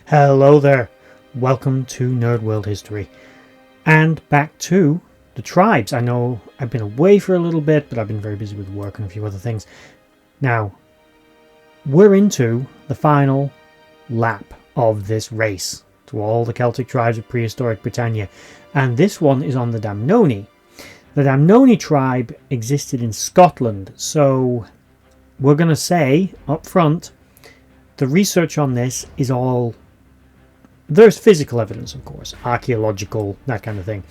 Hello there, welcome to Nerd.World History, and back to the tribes. I know I've been away for a little bit, but I've been very busy with work and a few other things. Now, we're into the final lap of this race to all the Celtic tribes of prehistoric Britannia, and this one is on the Damnonii. The Damnonii tribe existed in Scotland, so we're going to say up front, the research on this is all... There's physical evidence, of course, archaeological, that kind of thing.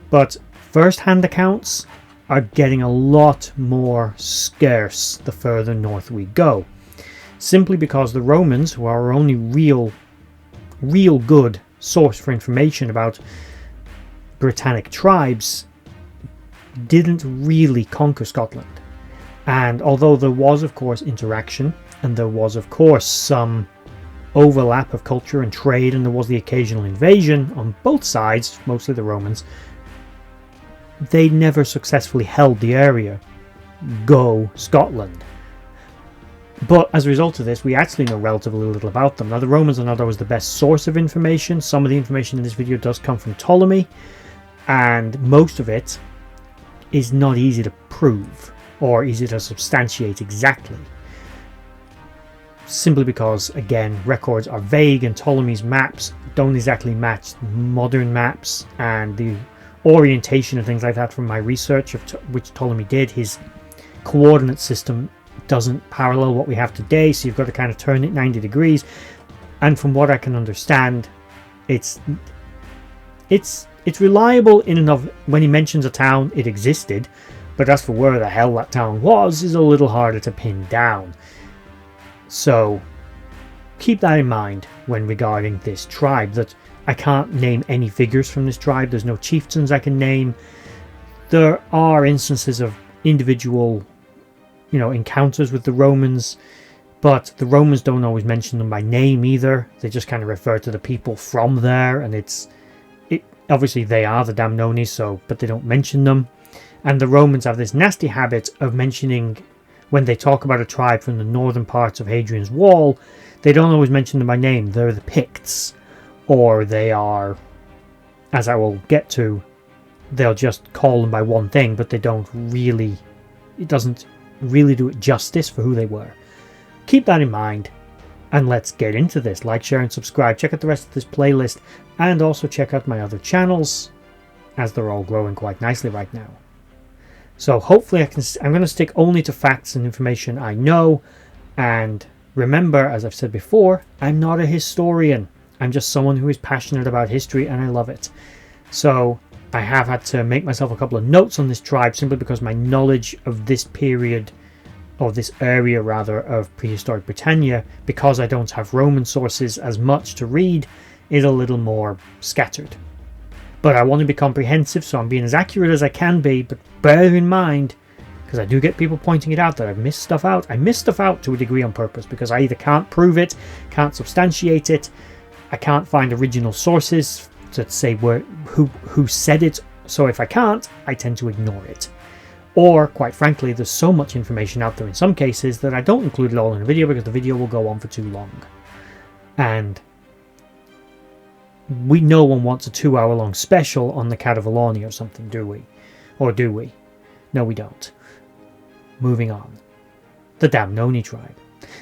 But first-hand accounts are getting a lot more scarce the further north we go. Simply because the Romans, who are our only real good source for information about Britannic tribes, didn't really conquer Scotland. And although there was, of course, interaction, and there was, of course, some overlap of culture and trade, and there was the occasional invasion on both sides, mostly the Romans, they never successfully held the area. Go Scotland. But as a result of this, we actually know relatively little about them. Now, the Romans are not always the best source of information. Some of the information in this video does come from Ptolemy, and most of it is not easy to prove or easy to substantiate exactly. Simply because, again, records are vague and Ptolemy's maps don't exactly match modern maps, and the orientation and things like that from my research of which Ptolemy did, his coordinate system doesn't parallel what we have today, so you've got to kind of turn it 90 degrees. And from what I can understand, it's reliable in and of when he mentions a town, it existed, but as for where the hell that town was is a little harder to pin down. So keep that in mind when regarding this tribe, that I can't name any figures from this tribe. There's no chieftains I can name. There are instances of individual, encounters with the Romans, but the Romans don't always mention them by name either. They just kind of refer to the people from there, and obviously they are the Damnonii, but they don't mention them. And the Romans have this nasty habit of mentioning, when they talk about a tribe from the northern parts of Hadrian's Wall, they don't always mention them by name. They're the Picts, or they are, as I will get to, they'll just call them by one thing, but it doesn't really do it justice for who they were. Keep that in mind, and let's get into this. Like, share, and subscribe. Check out the rest of this playlist, and also check out my other channels, as they're all growing quite nicely right now. So hopefully I'm going to stick only to facts and information I know. And remember, as I've said before, I'm not a historian. I'm just someone who is passionate about history, and I love it. So I have had to make myself a couple of notes on this tribe simply because my knowledge of this period, or this area rather, of prehistoric Britannia, because I don't have Roman sources as much to read, is a little more scattered. But I want to be comprehensive, so I'm being as accurate as I can be, but bear in mind, because I do get people pointing it out, that I've missed stuff out. I miss stuff out to a degree on purpose, because I either can't prove it, can't substantiate it, I can't find original sources to say who said it, so if I can't, I tend to ignore it. Or, quite frankly, there's so much information out there in some cases that I don't include it all in a video, because the video will go on for too long. And no one wants a 2-hour-long special on the Catavaloni or something, do we? Or do we? No, we don't. Moving on. The Damnonii tribe.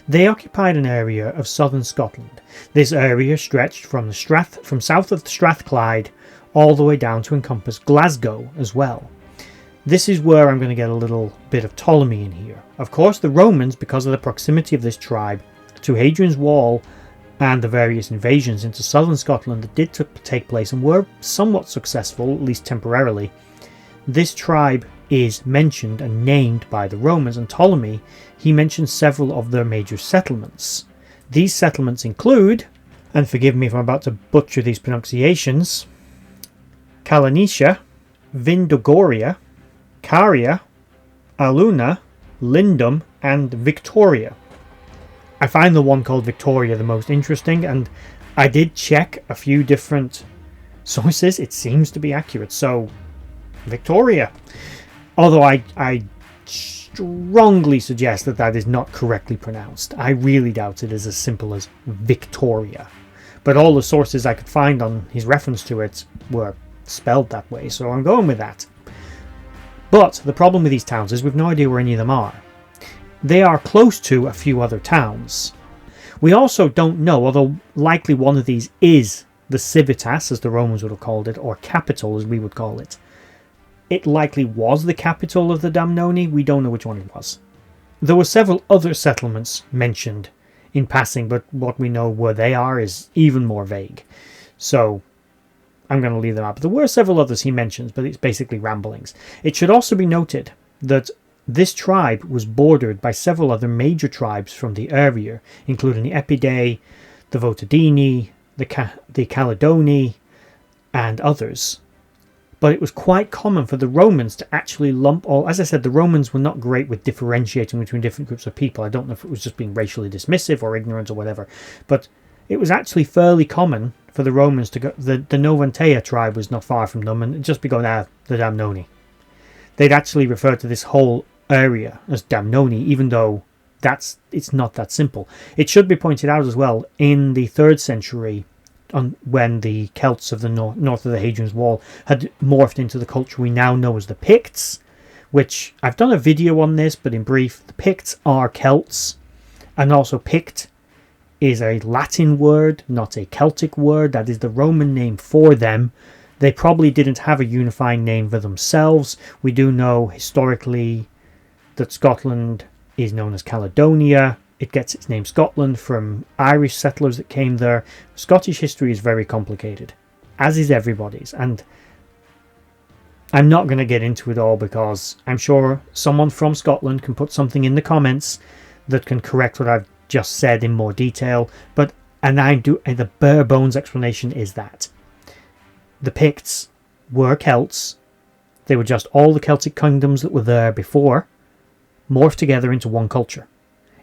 They occupied an area of southern Scotland. This area stretched from south of the Strathclyde all the way down to encompass Glasgow as well. This is where I'm going to get a little bit of Ptolemy in here. Of course, the Romans, because of the proximity of this tribe to Hadrian's Wall and the various invasions into southern Scotland that did take place and were somewhat successful, at least temporarily, this tribe is mentioned and named by the Romans, and Ptolemy, he mentions several of their major settlements. These settlements include, and forgive me if I'm about to butcher these pronunciations, Callanicia, Vindogoria, Caria, Aluna, Lindum, and Victoria. I find the one called Victoria the most interesting, and I did check a few different sources. It seems to be accurate, so Victoria. Although I strongly suggest that that is not correctly pronounced. I really doubt it is as simple as Victoria. but all the sources I could find on his reference to it were spelled that way, so I'm going with that. But the problem with these towns is we've no idea where any of them are. They are close to a few other towns. We also don't know, although likely one of these is the civitas, as the Romans would have called it, or capital, as we would call it. It likely was the capital of the Damnonii. We don't know which one it was. There were several other settlements mentioned in passing, but what we know where they are is even more vague. So I'm going to leave them out. But there were several others he mentions, but it's basically ramblings. It should also be noted that this tribe was bordered by several other major tribes from the area, including the Epidae, the Votadini, the Caledonii, and others. But it was quite common for the Romans to actually lump all... As I said, the Romans were not great with differentiating between different groups of people. I don't know if it was just being racially dismissive or ignorant or whatever. But it was actually fairly common for the Romans to go... The Novantea tribe was not far from them, and just be going, the Damnonii. They'd actually refer to this whole area as Damnonii, even though it's not that simple. It should be pointed out as well, in the 3rd century... when the Celts of the north of the Hadrian's Wall had morphed into the culture we now know as the Picts, which I've done a video on this, but in brief, the Picts are Celts, and also Pict is a Latin word, not a Celtic word. That is the Roman name for them. They probably didn't have a unifying name for themselves. We do know historically that Scotland is known as Caledonia. It gets its name Scotland from Irish settlers that came there. Scottish history is very complicated, as is everybody's. And I'm not going to get into it all because I'm sure someone from Scotland can put something in the comments that can correct what I've just said in more detail. But the bare bones explanation is that the Picts were Celts. They were just all the Celtic kingdoms that were there before morphed together into one culture.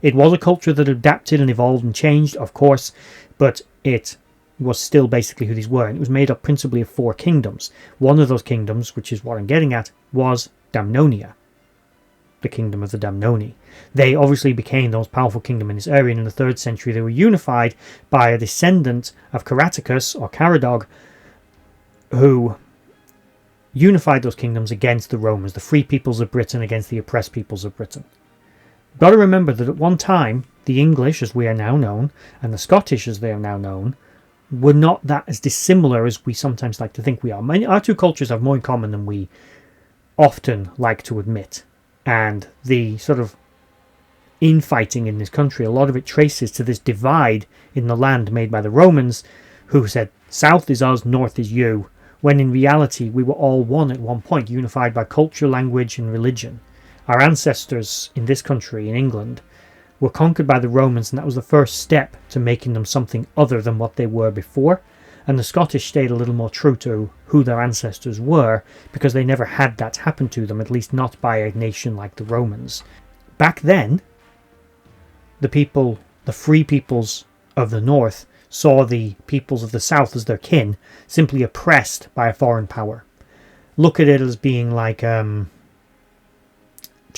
It was a culture that adapted and evolved and changed, of course, but it was still basically who these were. And it was made up principally of 4 kingdoms. One of those kingdoms, which is what I'm getting at, was Damnonia, the kingdom of the Damnonii. They obviously became the most powerful kingdom in this area, and in the 3rd century they were unified by a descendant of Caratacus, or Caradog, who unified those kingdoms against the Romans, the free peoples of Britain against the oppressed peoples of Britain. Got to remember that at one time, the English, as we are now known, and the Scottish, as they are now known, were not that as dissimilar as we sometimes like to think we are. Our two cultures have more in common than we often like to admit. And the sort of infighting in this country, a lot of it traces to this divide in the land made by the Romans, who said, south is us, north is you, when in reality we were all one at one point, unified by culture, language, and religion. Our ancestors in this country, in England, were conquered by the Romans, and that was the first step to making them something other than what they were before. And the Scottish stayed a little more true to who their ancestors were, because they never had that happen to them, at least not by a nation like the Romans. Back then, the free peoples of the north, saw the peoples of the south as their kin, simply oppressed by a foreign power. Look at it as being like...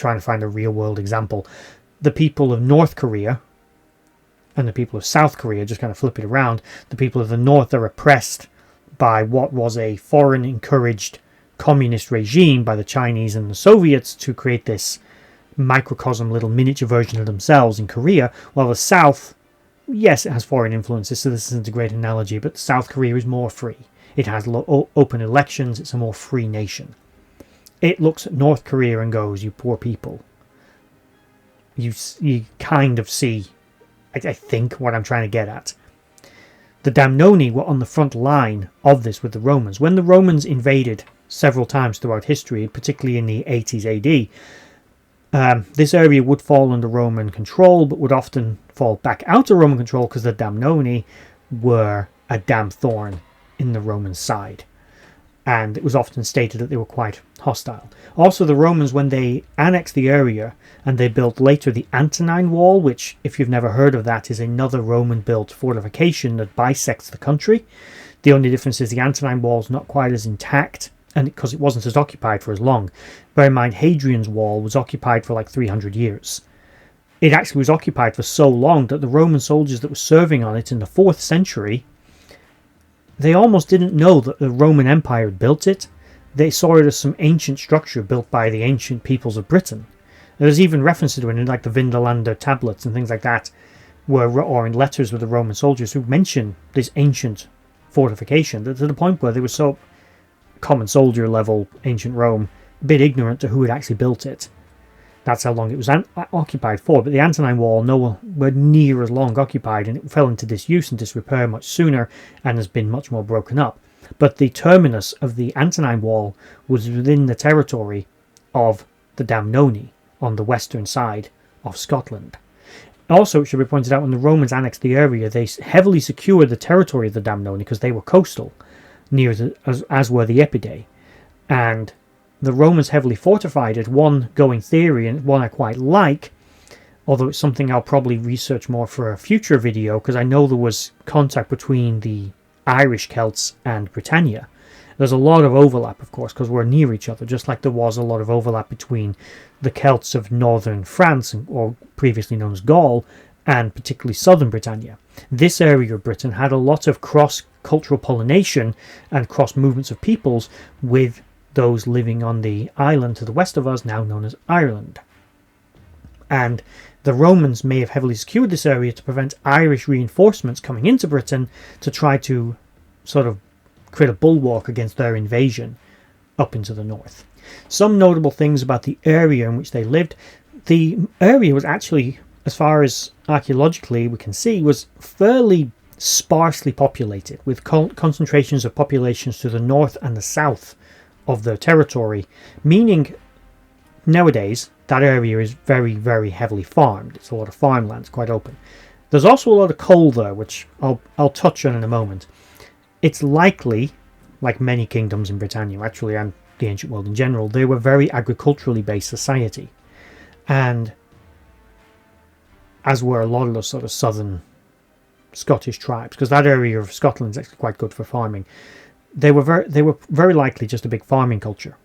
trying to find a real world example. The people of North Korea and the people of South Korea, just kind of flip it around, the people of the North are oppressed by what was a foreign encouraged communist regime by the Chinese and the Soviets to create this microcosm little miniature version of themselves in Korea, while the South, yes, it has foreign influences, so this isn't a great analogy, but South Korea is more free. It has open elections, it's a more free nation. It looks at North Korea and goes, you poor people. You kind of see, I think, what I'm trying to get at. The Damnonii were on the front line of this with the Romans. When the Romans invaded several times throughout history, particularly in the 80s AD, this area would fall under Roman control, but would often fall back out of Roman control because the Damnonii were a damn thorn in the Roman side. And it was often stated that they were quite hostile. Also, the Romans, when they annexed the area and they built later the Antonine Wall, which, if you've never heard of that, is another Roman-built fortification that bisects the country. The only difference is the Antonine Wall is not quite as intact, and because it wasn't as occupied for as long. Bear in mind, Hadrian's Wall was occupied for like 300 years. It actually was occupied for so long that the Roman soldiers that were serving on it in the 4th century they almost didn't know that the Roman Empire had built it. They saw it as some ancient structure built by the ancient peoples of Britain. There's even references to it in like the Vindelander tablets and things like that, or in letters with the Roman soldiers who mention this ancient fortification, to the point where they were so common soldier level ancient Rome, a bit ignorant to who had actually built it. That's how long it was occupied for. But the Antonine Wall nowhere near as long occupied, and it fell into disuse and disrepair much sooner and has been much more broken up. But the terminus of the Antonine Wall was within the territory of the Damnonii on the western side of Scotland. Also, it should be pointed out, when the Romans annexed the area, they heavily secured the territory of the Damnonii because they were coastal, as were the Epidae. And the Romans heavily fortified it. One going theory, and one I quite like, although it's something I'll probably research more for a future video, because I know there was contact between the Irish Celts and Britannia. There's a lot of overlap, of course, because we're near each other, just like there was a lot of overlap between the Celts of northern France, or previously known as Gaul, and particularly southern Britannia. This area of Britain had a lot of cross-cultural pollination and cross-movements of peoples with those living on the island to the west of us, now known as Ireland. And the Romans may have heavily secured this area to prevent Irish reinforcements coming into Britain to try to sort of create a bulwark against their invasion up into the north. Some notable things about the area in which they lived. The area was actually, as far as archaeologically we can see, was fairly sparsely populated, with concentrations of populations to the north and the south of the territory, meaning nowadays that area is very, very heavily farmed. It's a lot of farmland, it's quite open. There's also a lot of coal there, which I'll touch on in a moment. It's likely, like many kingdoms in Britannia actually, and the ancient world in general, they were very agriculturally based society, and as were a lot of those sort of southern Scottish tribes, because that area of Scotland is actually quite good for farming. They were very likely just a big farming culture,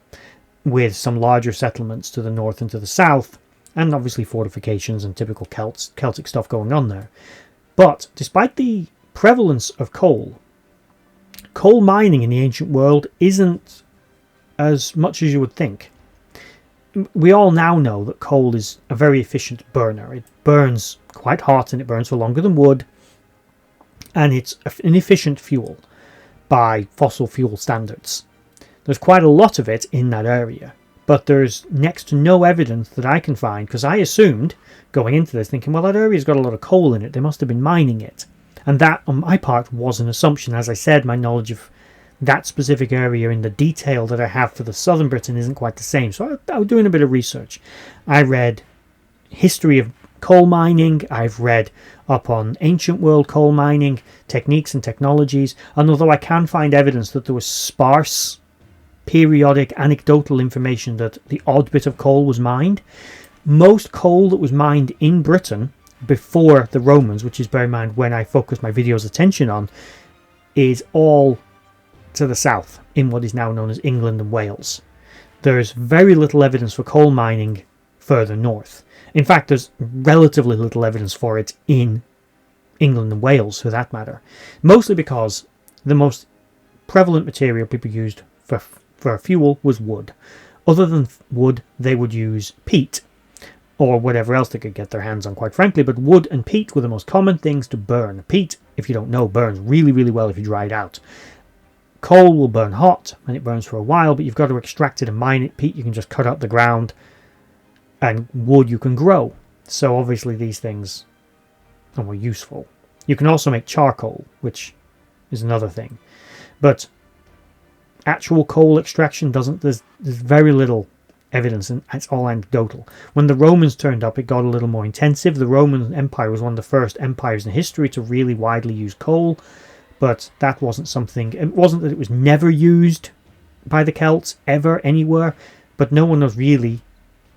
with some larger settlements to the north and to the south, and obviously fortifications and typical Celtic stuff going on there. But despite the prevalence of coal mining in the ancient world isn't as much as you would think. We all now know that coal is a very efficient burner. It burns quite hot and it burns for longer than wood, and it's an efficient fuel by fossil fuel standards. There's quite a lot of it in that area, but there's next to no evidence that I can find, because I assumed going into this thinking, well, that area's got a lot of coal in it, they must have been mining it. And that, on my part, was an assumption. As I said, my knowledge of that specific area in the detail that I have for the southern Britain isn't quite the same. So I was doing a bit of research. I read history of coal mining. I've read up on ancient world coal mining techniques and technologies. And although I can find evidence that there was sparse, periodic, anecdotal information that the odd bit of coal was mined, most coal that was mined in Britain before the Romans, which is, bear in mind, when I focus my video's attention on, is all to the south in what is now known as England and Wales. There's very little evidence for coal mining further north. In fact, there's relatively little evidence for it in England and Wales, for that matter. Mostly because the most prevalent material people used for fuel was wood. Other than wood, they would use peat, or whatever else they could get their hands on, quite frankly, but wood and peat were the most common things to burn. Peat, if you don't know, burns really, really well if you dry it out. Coal will burn hot, and it burns for a while, but you've got to extract it and mine it. Peat, you can just cut out the ground, and wood you can grow. So obviously these things are more useful. You can also make charcoal, which is another thing. But actual coal extraction there's very little evidence, and it's all anecdotal. When the Romans turned up, it got a little more intensive. The Roman Empire was one of the first empires in history to really widely use coal, but that wasn't something. It wasn't that it was never used by the Celts ever anywhere, but no one knows really.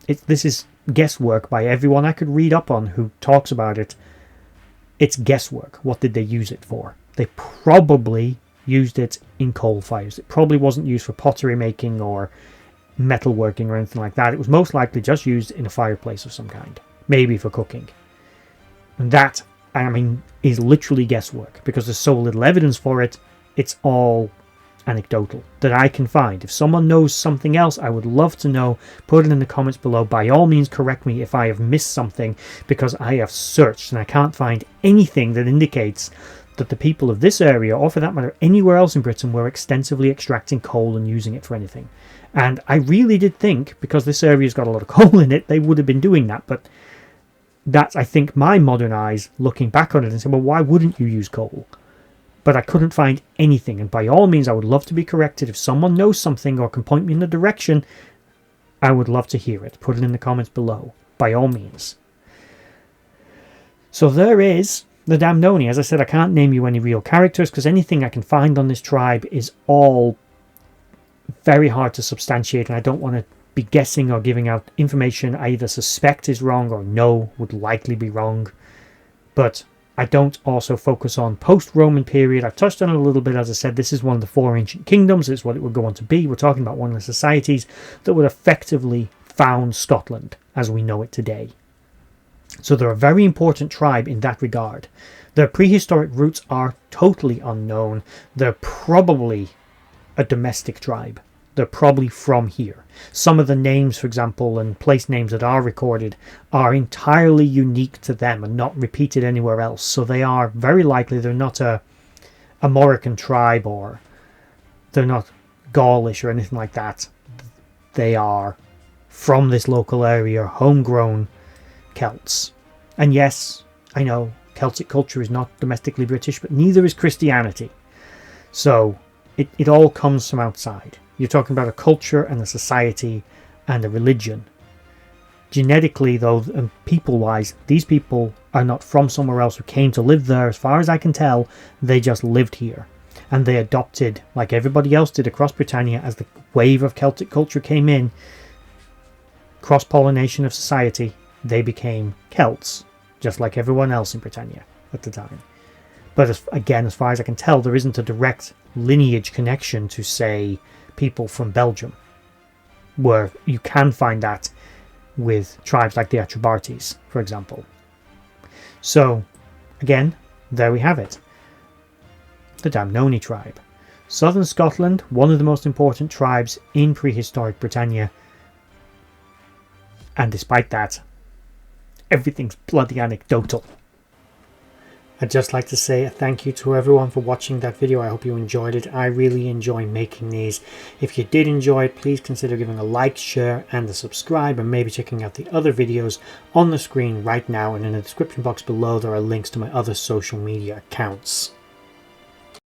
This is guesswork by everyone I could read up on who talks about it. It's guesswork. What did they use it for? They probably used it in coal fires. It probably wasn't used for pottery making or metalworking or anything like that. It was most likely just used in a fireplace of some kind, maybe for cooking. And that, I mean, is literally guesswork because there's so little evidence for it. it's all anecdotal that I can find. If someone knows something else, I would love to know. Put it in the comments below. By all means, correct me if I have missed something, because I have searched and I can't find anything that indicates that the people of this area, or for that matter anywhere else in Britain, were extensively extracting coal and using it for anything. And I really did think, because this area's got a lot of coal in it, they would have been doing that. But that's, I think, my modern eyes looking back on it and saying, well, why wouldn't you use coal? But I couldn't find anything, and by all means I would love to be corrected. If someone knows something or can point me in the direction, I would love to hear it. Put it in the comments below, by all means. So there is the Damnonii. As I said, I can't name you any real characters, because anything I can find on this tribe is all very hard to substantiate, and I don't want to be guessing or giving out information I either suspect is wrong or know would likely be wrong. But I don't also focus on post-Roman period. I've touched on it a little bit. As I said, this is one of the 4 ancient kingdoms. It's what it would go on to be. We're talking about one of the societies that would effectively found Scotland as we know it today. So they're a very important tribe in that regard. Their prehistoric roots are totally unknown. They're probably a domestic tribe. They're probably from here. Some of the names, for example, and place names that are recorded are entirely unique to them and not repeated anywhere else. So they are very likely, they're not a Moroccan tribe, or they're not Gaulish or anything like that. They are from this local area, homegrown Celts. And yes, I know Celtic culture is not domestically British, but neither is Christianity. So it all comes from outside. You're talking about a culture and a society and a religion. Genetically, though, and people-wise, these people are not from somewhere else who came to live there. As far as I can tell, they just lived here. And they adopted, like everybody else did across Britannia, as the wave of Celtic culture came in, cross-pollination of society, they became Celts, just like everyone else in Britannia at the time. But again, as far as I can tell, there isn't a direct lineage connection to, say, people from Belgium, where you can find that with tribes like the Atrebartes, for example. So, again, there we have it. The Damnonii tribe. Southern Scotland, one of the most important tribes in prehistoric Britannia. And despite that, everything's bloody anecdotal. I'd just like to say a thank you to everyone for watching that video. I hope you enjoyed it. I really enjoy making these. If you did enjoy it, please consider giving a like, share and a subscribe, and maybe checking out the other videos on the screen right now, and in the description box below there are links to my other social media accounts.